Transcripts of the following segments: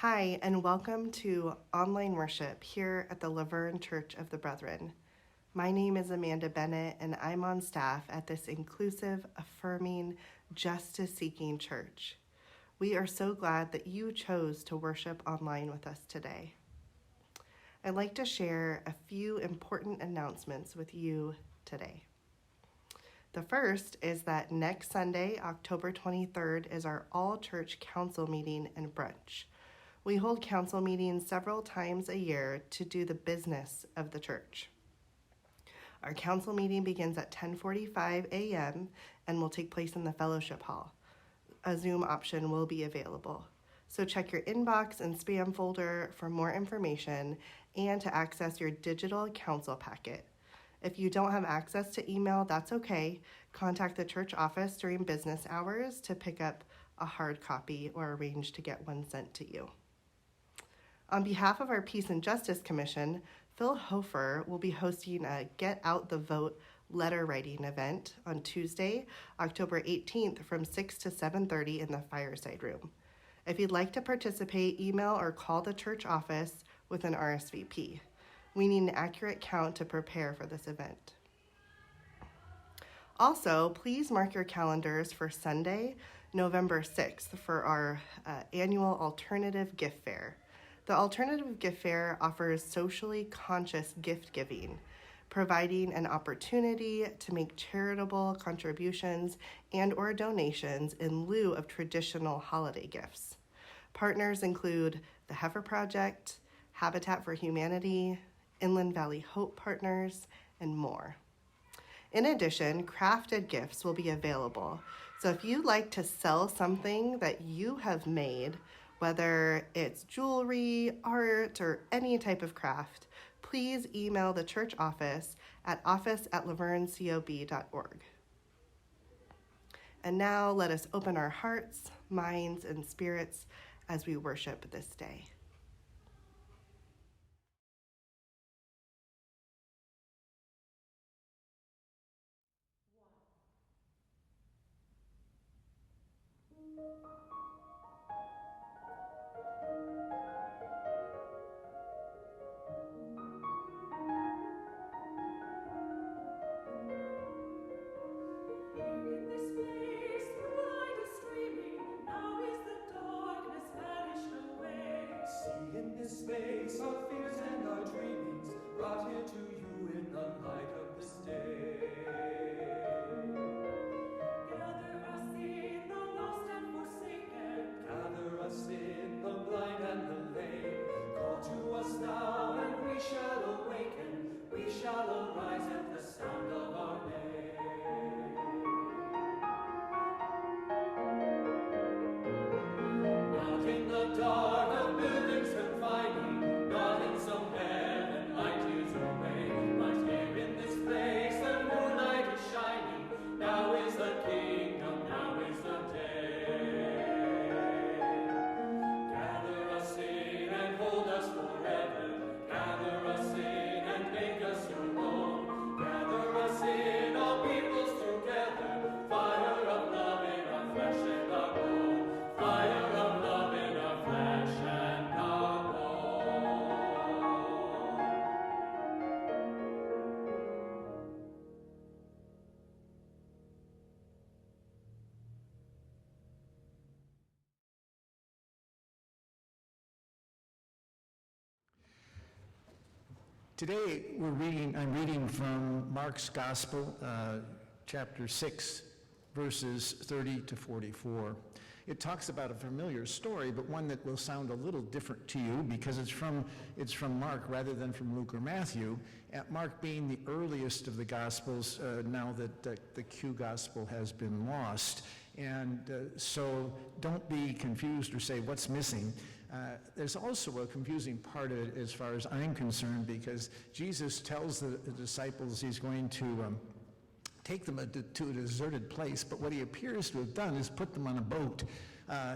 Hi, and welcome to online worship here at the Laverne Church of the Brethren. My name is Amanda Bennett, and I'm on staff at this inclusive, affirming, justice-seeking church. We are so glad that you chose to worship online with us today. I'd like to share a few important announcements with you today. The first is that next Sunday, October 23rd, is our all-church council meeting and brunch. We hold council meetings several times a year to do the business of the church. Our council meeting begins at 10:45 a.m. and will take place in the fellowship hall. A Zoom option will be available. So check your inbox and spam folder for more information and to access your digital council packet. If you don't have access to email, that's okay. Contact the church office during business hours to pick up a hard copy or arrange to get one sent to you. On behalf of our Peace and Justice Commission, Phil Hofer will be hosting a Get Out the Vote letter writing event on Tuesday, October 18th from 6 to 7:30 in the Fireside Room. If you'd like to participate, email or call the church office with an RSVP. We need an accurate count to prepare for this event. Also, please mark your calendars for Sunday, November 6th for our annual Alternative Gift Fair. The Alternative Gift Fair offers socially conscious gift giving, providing an opportunity to make charitable contributions and/or donations in lieu of traditional holiday gifts. Partners include the Heifer Project, Habitat for Humanity, Inland Valley Hope Partners, and more. In addition, crafted gifts will be available. So if you'd like to sell something that you have made, whether it's jewelry, art, or any type of craft, please email the church office at office@lavernecob.org. And now let us open our hearts, minds, and spirits as we worship this day. Space, our fears and our dreamings, brought here to you in the light of this day. Gather us in the lost and forsaken, gather us in the blind and the lame. Call to us now and we shall awaken, we shall arise at the sound of our name. Not in the dark of buildings confining, not in some heaven light years away, but here in this place the moonlight is shining. Now is the kingdom, now is the day. Gather us in and hold us forever. Gather us in and make us your own. Gather us in, all peoples together. Fire of love in our flesh and our bone. Fire of love in our flesh and our bone. Today I'm reading from Mark's Gospel, chapter 6, verses 30 to 44. It talks about a familiar story, but one that will sound a little different to you because it's from Mark rather than from Luke or Matthew. Mark being the earliest of the Gospels, now that the Q Gospel has been lost. And so don't be confused or say, what's missing? There's also a confusing part of it as far as I'm concerned, because Jesus tells the disciples he's going to take them to a deserted place, but what he appears to have done is put them on a boat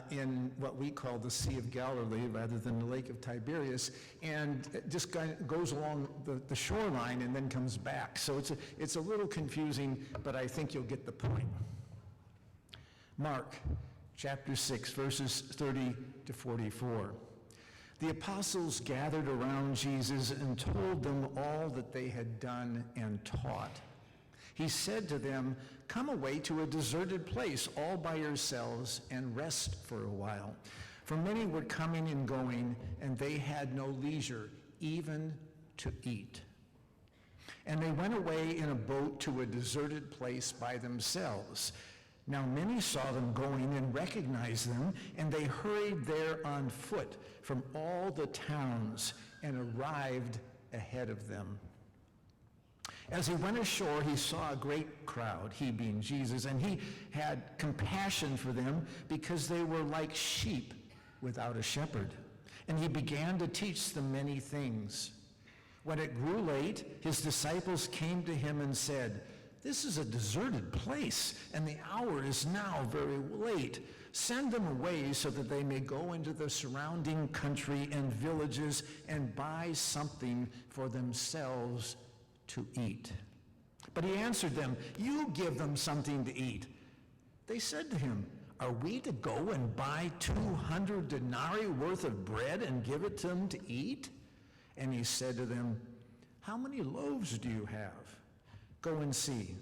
in what we call the Sea of Galilee rather than the Lake of Tiberias, and it just kind of goes along the shoreline and then comes back. So it's a little confusing, but I think you'll get the point. Mark chapter 6, verses 30 to 44. The apostles gathered around Jesus and told them all that they had done and taught. He said to them, "Come away to a deserted place all by yourselves and rest for a while." For many were coming and going, and they had no leisure even to eat. And they went away in a boat to a deserted place by themselves. Now many saw them going and recognized them, and they hurried there on foot from all the towns and arrived ahead of them. As he went ashore, he saw a great crowd, he being Jesus, and he had compassion for them because they were like sheep without a shepherd. And he began to teach them many things. When it grew late, his disciples came to him and said, "This is a deserted place, and the hour is now very late. Send them away so that they may go into the surrounding country and villages and buy something for themselves to eat." But he answered them, "You give them something to eat." They said to him, "Are we to go and buy 200 denarii worth of bread and give it to them to eat?" And he said to them, "How many loaves do you have? Go and see."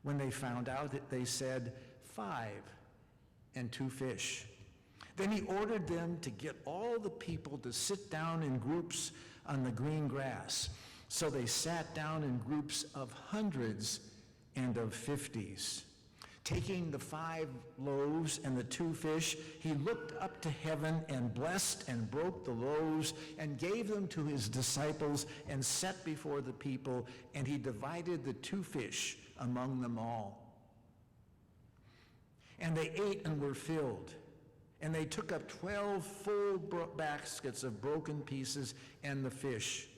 When they found out, they said, 5 and 2 fish. Then he ordered them to get all the people to sit down in groups on the green grass. So they sat down in groups of hundreds and of 50s. Taking the 5 loaves and the 2 fish, he looked up to heaven and blessed and broke the loaves and gave them to his disciples and set before the people, and he divided the 2 fish among them all. And they ate and were filled, and they took up 12 full baskets of broken pieces and the fish.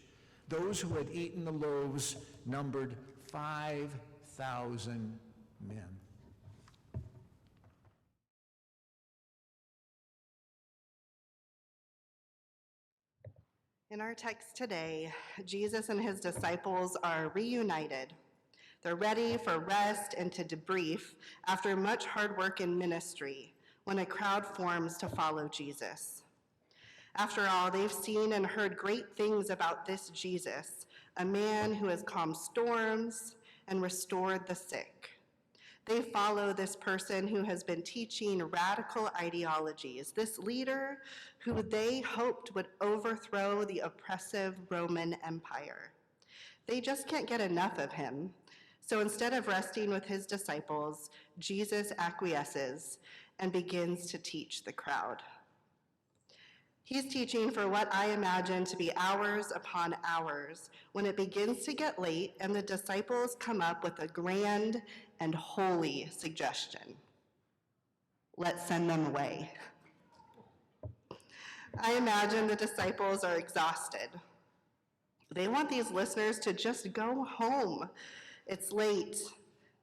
Those who had eaten the loaves numbered 5,000 men. In our text today, Jesus and his disciples are reunited. They're ready for rest and to debrief after much hard work in ministry when a crowd forms to follow Jesus. After all, they've seen and heard great things about this Jesus, a man who has calmed storms and restored the sick. They follow this person who has been teaching radical ideologies, this leader who they hoped would overthrow the oppressive Roman Empire. They just can't get enough of him. So instead of resting with his disciples, Jesus acquiesces and begins to teach the crowd. He's teaching for what I imagine to be hours upon hours when it begins to get late and the disciples come up with a grand and holy suggestion. Let's send them away. I imagine the disciples are exhausted. They want these listeners to just go home. It's late.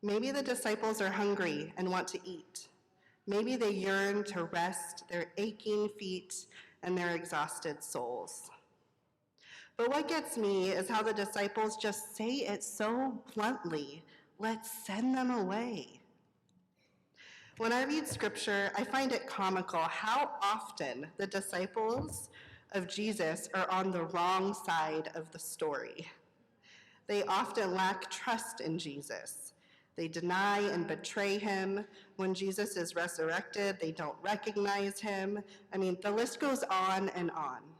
Maybe the disciples are hungry and want to eat. Maybe they yearn to rest their aching feet and their exhausted souls. But what gets me is how the disciples just say it so bluntly. Let's send them away. When I read scripture, I find it comical how often the disciples of Jesus are on the wrong side of the story. They often lack trust in Jesus. They deny and betray him. When Jesus is resurrected, they don't recognize him. I mean, the list goes on and on.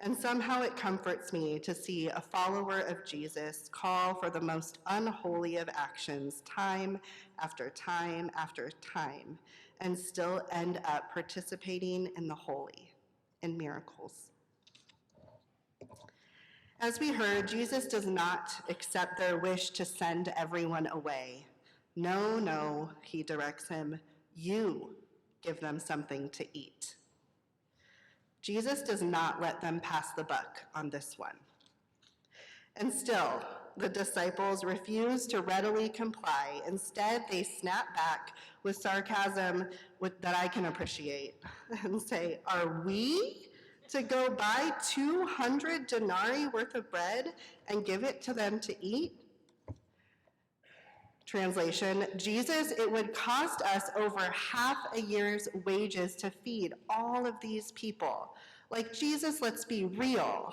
And somehow it comforts me to see a follower of Jesus call for the most unholy of actions time after time after time, and still end up participating in the holy, in miracles. As we heard, Jesus does not accept their wish to send everyone away. No, no, he directs him, you give them something to eat. Jesus does not let them pass the buck on this one. And still, the disciples refuse to readily comply. Instead, they snap back with sarcasm that I can appreciate and say, are we to go buy 200 denarii worth of bread and give it to them to eat? Translation, Jesus, it would cost us over half a year's wages to feed all of these people. Like, Jesus, let's be real.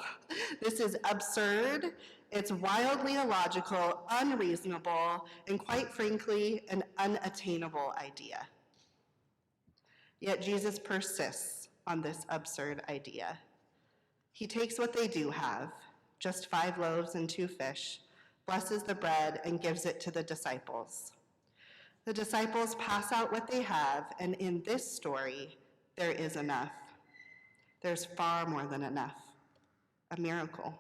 This is absurd, it's wildly illogical, unreasonable, and quite frankly, an unattainable idea. Yet Jesus persists on this absurd idea. He takes what they do have, just 5 loaves and 2 fish, blesses the bread, and gives it to the disciples. The disciples pass out what they have, and in this story, there is enough. There's far more than enough. A miracle.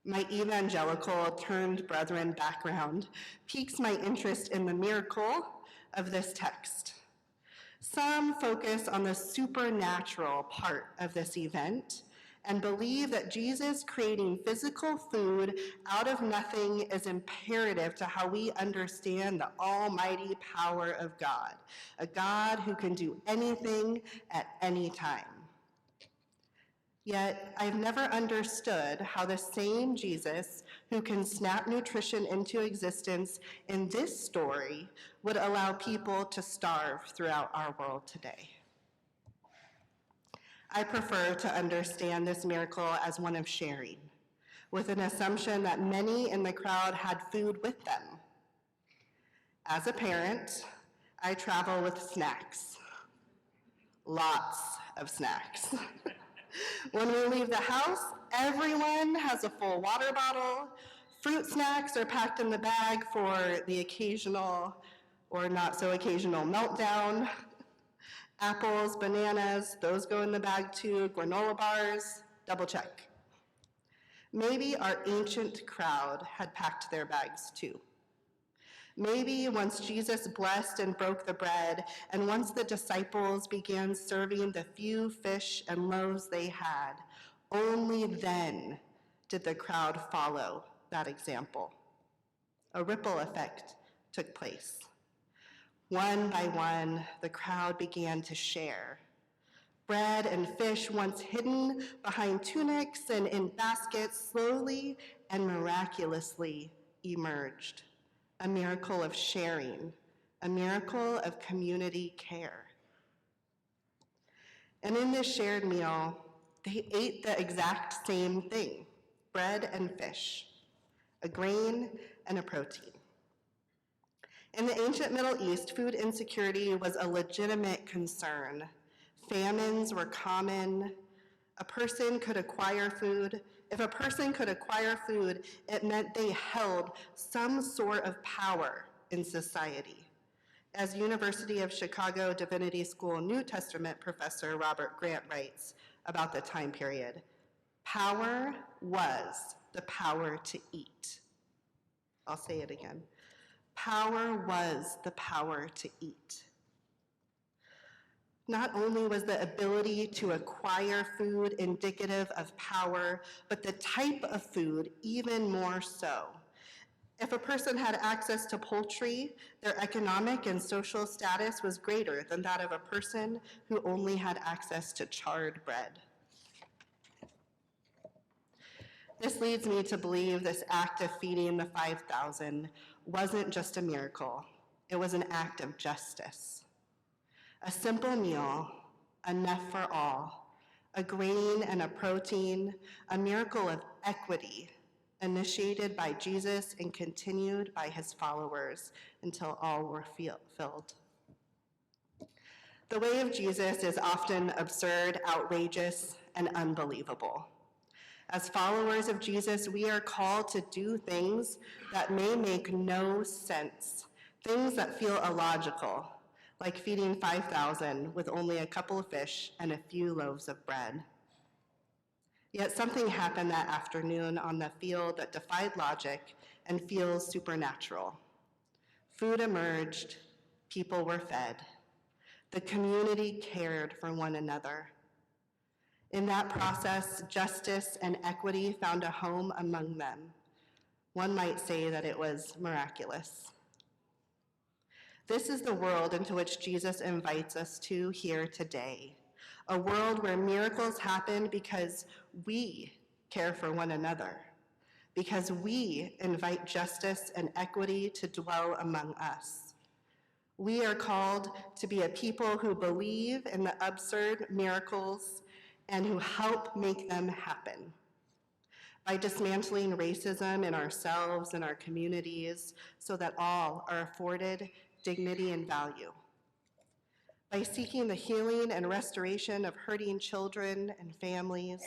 My evangelical turned brethren background piques my interest in the miracle of this text. Some focus on the supernatural part of this event and believe that Jesus creating physical food out of nothing is imperative to how we understand the almighty power of God, a God who can do anything at any time. Yet, I've never understood how the same Jesus who can snap nutrition into existence in this story would allow people to starve throughout our world today. I prefer to understand this miracle as one of sharing, with an assumption that many in the crowd had food with them. As a parent, I travel with snacks, lots of snacks. When we leave the house, everyone has a full water bottle. Fruit snacks are packed in the bag for the occasional or not so occasional meltdown. Apples, bananas, those go in the bag too. Granola bars, double check. Maybe our ancient crowd had packed their bags too. Maybe once Jesus blessed and broke the bread, and once the disciples began serving the few fish and loaves they had, only then did the crowd follow that example. A ripple effect took place. One by one, the crowd began to share. Bread and fish, once hidden behind tunics and in baskets, slowly and miraculously emerged. A miracle of sharing, a miracle of community care. And in this shared meal, they ate the exact same thing, bread and fish, a grain and a protein. In the ancient Middle East, food insecurity was a legitimate concern. Famines were common. A person could acquire food. If a person could acquire food, it meant they held some sort of power in society. As University of Chicago Divinity School New Testament professor Robert Grant writes about the time period, power was the power to eat. I'll say it again. Power was the power to eat. Not only was the ability to acquire food indicative of power, but the type of food even more so. If a person had access to poultry, their economic and social status was greater than that of a person who only had access to charred bread. This leads me to believe this act of feeding the 5,000 wasn't just a miracle, it was an act of justice. A simple meal, enough for all, a grain and a protein, a miracle of equity, initiated by Jesus and continued by his followers until all were filled. The way of Jesus is often absurd, outrageous, and unbelievable. As followers of Jesus, we are called to do things that may make no sense, things that feel illogical, like feeding 5,000 with only a couple of fish and a few loaves of bread. Yet something happened that afternoon on the field that defied logic and feels supernatural. Food emerged, people were fed. The community cared for one another. In that process, justice and equity found a home among them. One might say that it was miraculous. This is the world into which Jesus invites us to here today, a world where miracles happen because we care for one another, because we invite justice and equity to dwell among us. We are called to be a people who believe in the absurd miracles and who help make them happen. By dismantling racism in ourselves and our communities so that all are afforded dignity and value. By seeking the healing and restoration of hurting children and families.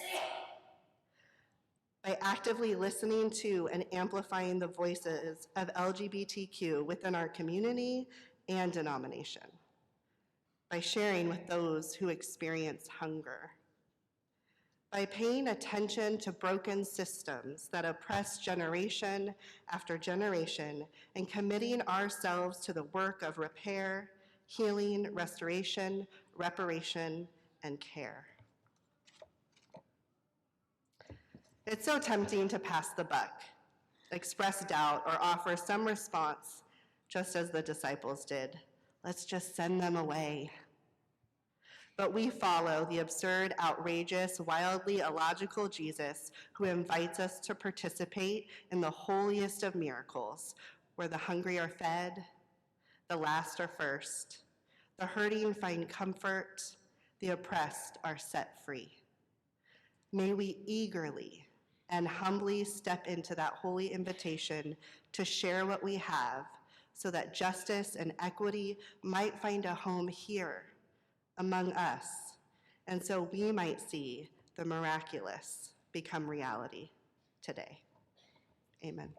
By actively listening to and amplifying the voices of LGBTQ within our community and denomination. By sharing with those who experience hunger. By paying attention to broken systems that oppress generation after generation and committing ourselves to the work of repair, healing, restoration, reparation, and care. It's so tempting to pass the buck, express doubt, or offer some response, just as the disciples did. Let's just send them away. But we follow the absurd, outrageous, wildly illogical Jesus who invites us to participate in the holiest of miracles, where the hungry are fed, the last are first, the hurting find comfort, the oppressed are set free. May we eagerly and humbly step into that holy invitation to share what we have so that justice and equity might find a home here among us, and so we might see the miraculous become reality today. Amen.